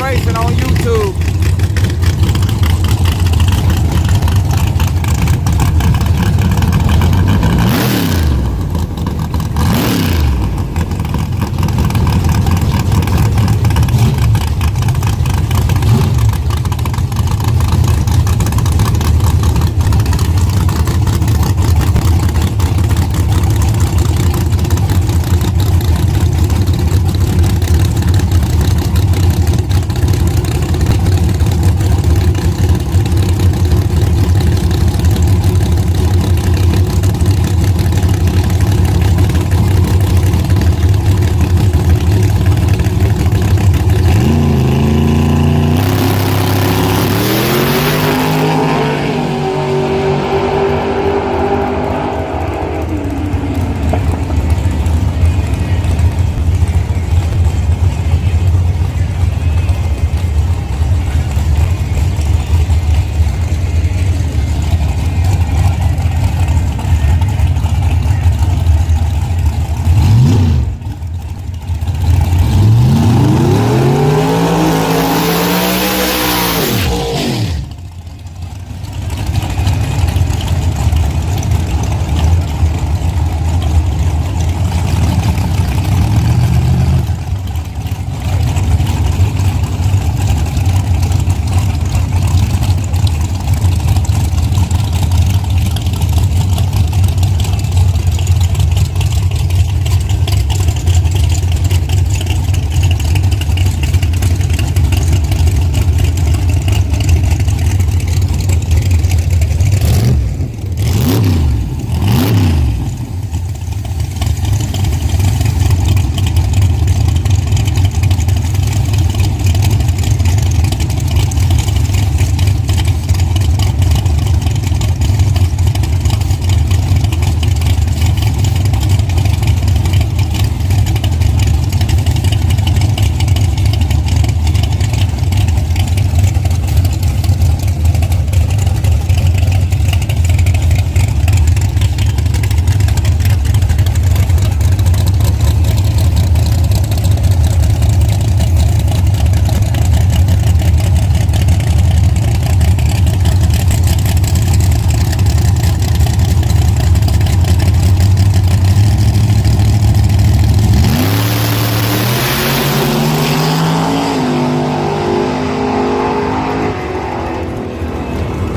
Dragracing on YouTube.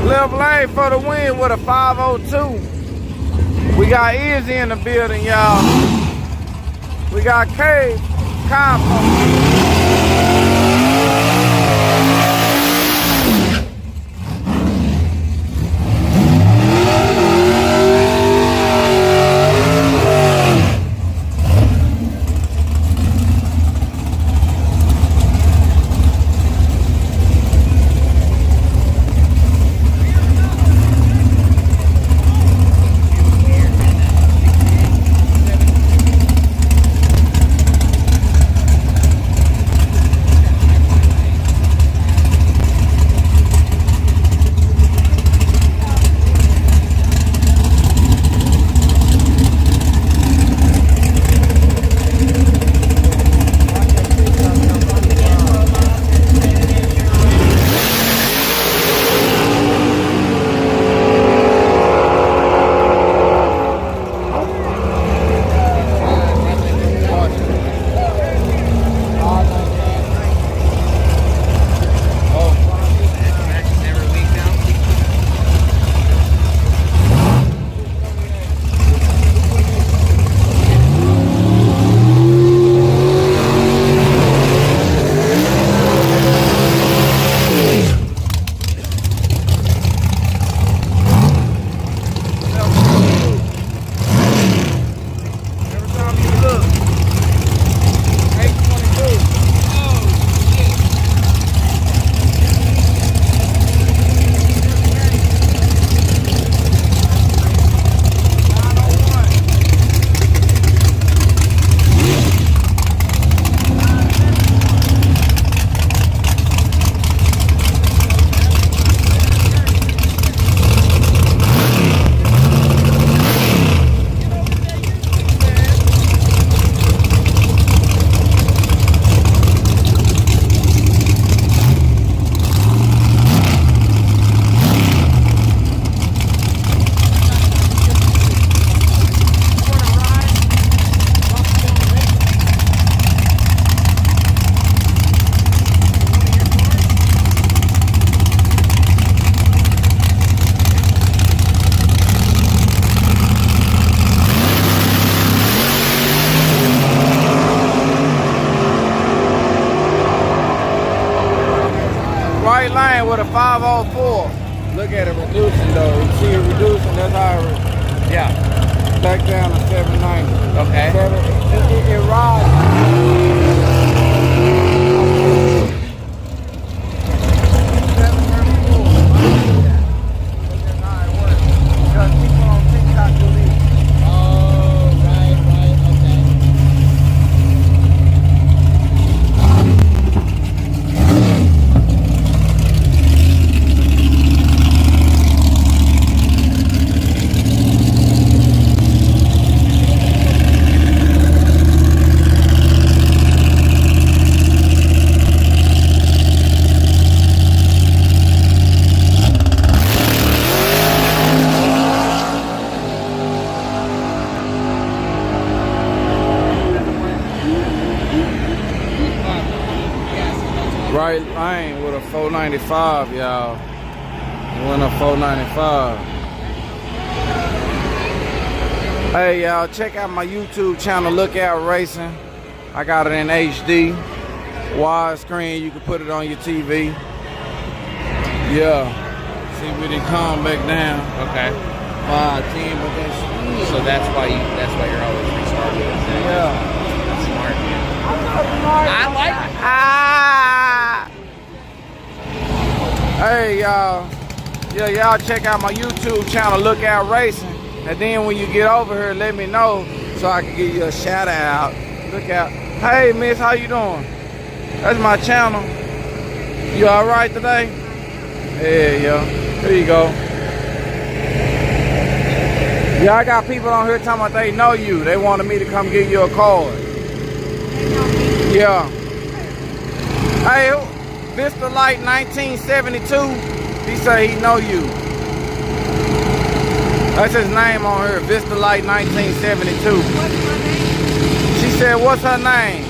Left lane for the win with a 502. We got Izzy in the building, y'all. We got Cave, Compo. right lane with a 504. Look at it reducing though. You see it reducing, that's how it, Yeah. back down to 790. Okay. It rides. Right lane with a 495, y'all. Went a 495. Hey, y'all, check out my YouTube channel, Lookout Racing. I got it in HD, widescreen. You can put it on your TV. Yeah. See, we didn't come back down. Okay. 510, but that's So that's why you're always restarting. yeah. That's smart, man. I like it. Ah! Hey, y'all. Yeah, y'all check out my YouTube channel, Lookout Racing. And then when you get over here, let me know so I can give you a shout out. Look out. Hey, miss, how you doing? That's my channel. You all right today? Yeah, yeah. Here you go. Yeah, I got people on here talking about they know you. They wanted me to come give you a card. Yeah. Hey, Vista Light 1972. He said he know you. That's his name on here, Vista Light 1972. What's my name? She said, what's her name?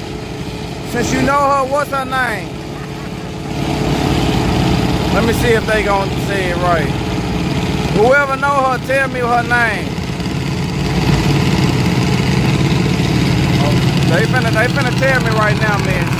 Since you know her, what's her name? Let me see if they gonna say it right. Whoever know her, tell me her name. They finna tell me right now, man.